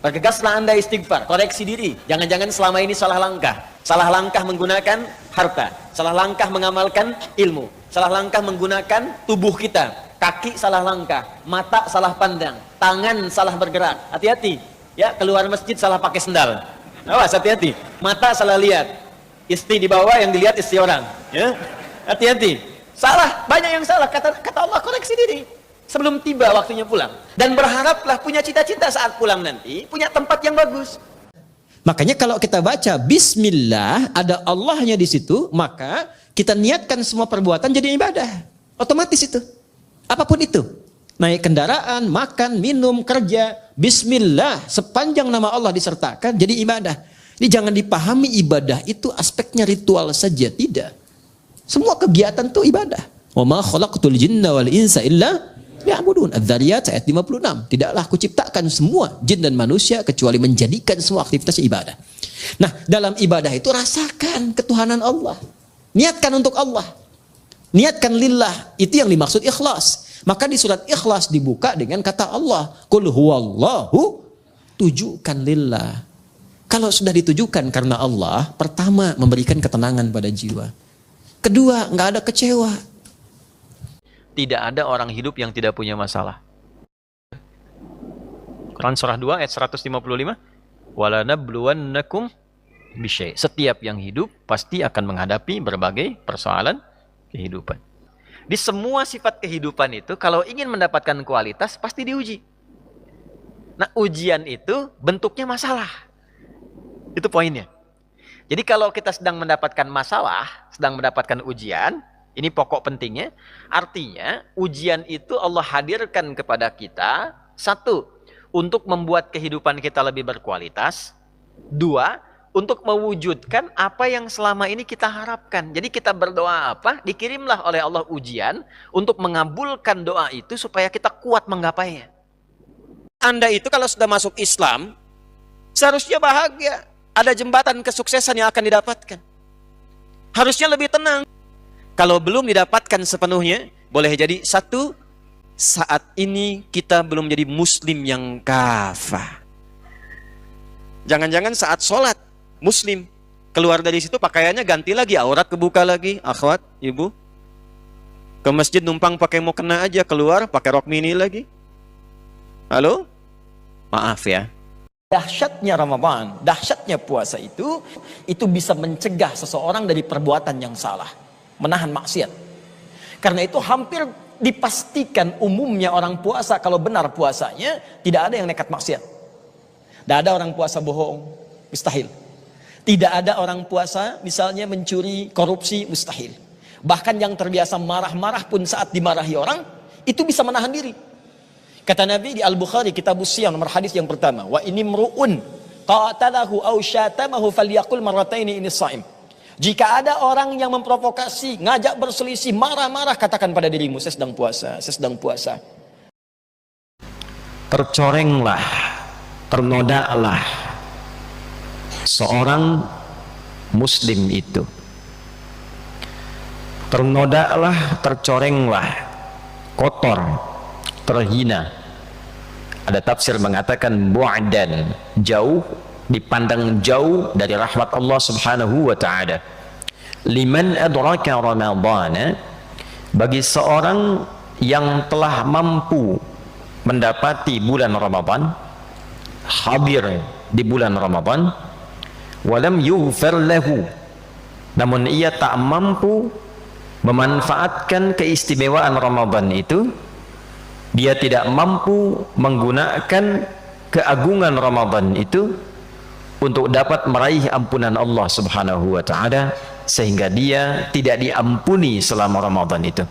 Bergegaslah Anda istighfar, koreksi diri. Jangan-jangan selama ini salah langkah. Salah langkah menggunakan harta, salah langkah mengamalkan ilmu, salah langkah menggunakan tubuh kita. Kaki salah langkah, mata salah pandang, tangan salah bergerak. Hati-hati. Ya, keluar masjid salah pakai sendal. Awas, hati-hati. Mata salah lihat. Istri di bawah, yang dilihat istri orang. Ya. Hati-hati. Salah, banyak yang salah. Kata Allah, koreksi diri sebelum tiba waktunya pulang. Dan berharaplah punya cita-cita saat pulang nanti, punya tempat yang bagus. Makanya kalau kita baca Bismillah, ada Allahnya di situ, maka kita niatkan semua perbuatan jadi ibadah. Otomatis itu. Apapun itu. Naik kendaraan, makan, minum, kerja. Bismillah, sepanjang nama Allah disertakan, jadi ibadah. Ini jangan dipahami ibadah itu aspeknya ritual saja. Tidak. Semua kegiatan itu ibadah. Wa ma khalaqtul jinna wal insa illa ya'budun. Adz-Dzariyat ayat 56. Tidaklah aku ciptakan semua jin dan manusia kecuali menjadikan semua aktivitasnya ibadah. Nah, dalam ibadah itu rasakan ketuhanan Allah. Niatkan untuk Allah. Niatkan lillah. Itu yang dimaksud ikhlas. Maka di surat Ikhlas dibuka dengan kata Allah, Qul huwallahu, tujukan lillah. Kalau sudah ditujukan karena Allah, pertama memberikan ketenangan pada jiwa. Kedua, nggak ada kecewa. Tidak ada orang hidup yang tidak punya masalah. Quran surah 2 ayat 155. Walanabluwannakum bisyai'. Setiap yang hidup pasti akan menghadapi berbagai persoalan kehidupan. Di semua sifat kehidupan itu, kalau ingin mendapatkan kualitas pasti diuji. Nah, ujian itu bentuknya masalah. Itu poinnya. Jadi kalau kita sedang mendapatkan masalah, sedang mendapatkan ujian, ini pokok pentingnya. Artinya, ujian itu Allah hadirkan kepada kita. Satu, untuk membuat kehidupan kita lebih berkualitas. Dua, untuk mewujudkan apa yang selama ini kita harapkan. Jadi kita berdoa apa, dikirimlah oleh Allah ujian untuk mengabulkan doa itu supaya kita kuat menggapainya. Anda itu kalau sudah masuk Islam, seharusnya bahagia. Ada jembatan kesuksesan yang akan didapatkan. Harusnya lebih tenang. Kalau belum didapatkan sepenuhnya, boleh jadi satu, saat ini kita belum jadi muslim yang kafah. Jangan-jangan saat sholat, muslim. Keluar dari situ pakaiannya ganti lagi, aurat kebuka lagi. Akhwat, ibu. Ke masjid numpang pakai mukena aja, keluar pakai rok mini lagi. Halo? Maaf ya. Dahsyatnya Ramadan, dahsyatnya puasa itu bisa mencegah seseorang dari perbuatan yang salah. Menahan maksiat. Karena itu hampir dipastikan umumnya orang puasa, kalau benar puasanya, tidak ada yang nekat maksiat. Tidak ada orang puasa bohong, mustahil. Tidak ada orang puasa misalnya mencuri, korupsi, mustahil. Bahkan yang terbiasa marah-marah pun saat dimarahi orang, itu bisa menahan diri. Kata Nabi di Al-Bukhari, Kitabus Shiyam, nomor hadis yang pertama, wa ini mru'un qatalahu aw syatamahu falyaqul marrataini ini shaim. Jika ada orang yang memprovokasi, ngajak berselisih, marah-marah, katakan pada dirimu, saya sedang puasa, saya sedang puasa. Tercorenglah, ternodaklah seorang muslim itu. Ternodaklah, tercorenglah, kotor, terhina. Ada tafsir mengatakan bu'dan, jauh, dipandang jauh dari rahmat Allah Subhanahu wa ta'ala. Liman adraka Ramadhana, bagi seorang yang telah mampu mendapati bulan Ramadan, hadir di bulan Ramadan, walam yughfar lahu, namun ia tak mampu memanfaatkan keistimewaan Ramadan itu, dia tidak mampu menggunakan keagungan Ramadan itu untuk dapat meraih ampunan Allah Subhanahu wa ta'ala, sehingga dia tidak diampuni selama Ramadan itu.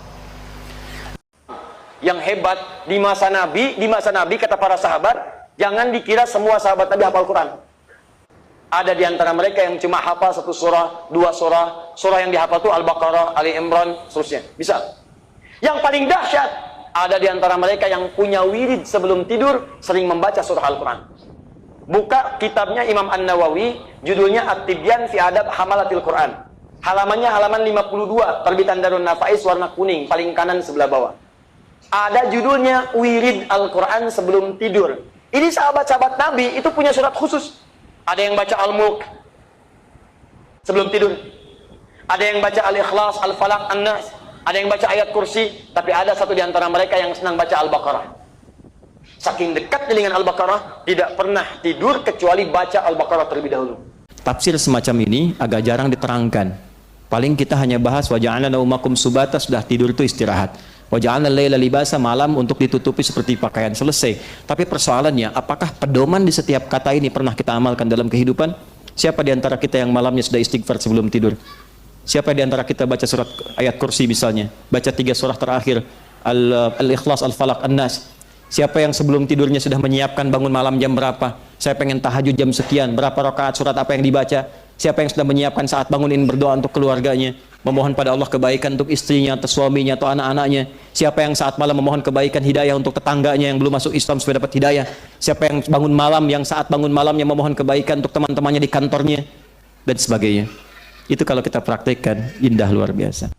Yang hebat di masa Nabi kata para sahabat, jangan dikira semua sahabat Nabi hafal Quran. Ada di antara mereka yang cuma hafal satu surah, dua surah. Surah yang dihafal itu Al-Baqarah, Ali Imran, seterusnya. Bisa. Yang paling dahsyat, ada di antara mereka yang punya wirid sebelum tidur, sering membaca surah Al-Quran. Buka kitabnya Imam An-Nawawi, judulnya At-Tibyan fi Adab Hamalatil Quran. Halamannya halaman 52, terbitan Darun Nafais, warna kuning, paling kanan sebelah bawah. Ada judulnya Wirid Al-Quran sebelum tidur. Ini sahabat-sahabat Nabi itu punya surat khusus. Ada yang baca Al-Mulk sebelum tidur. Ada yang baca Al-Ikhlas, Al-Falaq, An-Nas. Ada yang baca ayat kursi. Tapi ada satu di antara mereka yang senang baca Al-Baqarah. Saking dekatnya dengan Al-Baqarah, tidak pernah tidur kecuali baca Al-Baqarah terlebih dahulu. Tafsir semacam ini agak jarang diterangkan. Paling kita hanya bahas wa ja'alna naumakum subata, sudah tidur itu istirahat. Wa ja'alna laila libasa, malam untuk ditutupi seperti pakaian, selesai. Tapi persoalannya, apakah pedoman di setiap kata ini pernah kita amalkan dalam kehidupan? Siapa di antara kita yang malamnya sudah istighfar sebelum tidur? Siapa di antara kita baca surat ayat kursi misalnya? Baca 3 surah terakhir, Al-Ikhlas, Al-Falaq, An-Nas. Siapa yang sebelum tidurnya sudah menyiapkan bangun malam jam berapa? Saya pengen tahajud jam sekian, berapa rakaat surat apa yang dibaca? Siapa yang sudah menyiapkan saat bangunin berdoa untuk keluarganya, memohon pada Allah kebaikan untuk istrinya atau suaminya atau anak-anaknya? Siapa yang saat malam memohon kebaikan hidayah untuk tetangganya yang belum masuk Islam supaya dapat hidayah? Siapa yang bangun malam, yang saat bangun malamnya memohon kebaikan untuk teman-temannya di kantornya dan sebagainya? Itu kalau kita praktekkan indah luar biasa.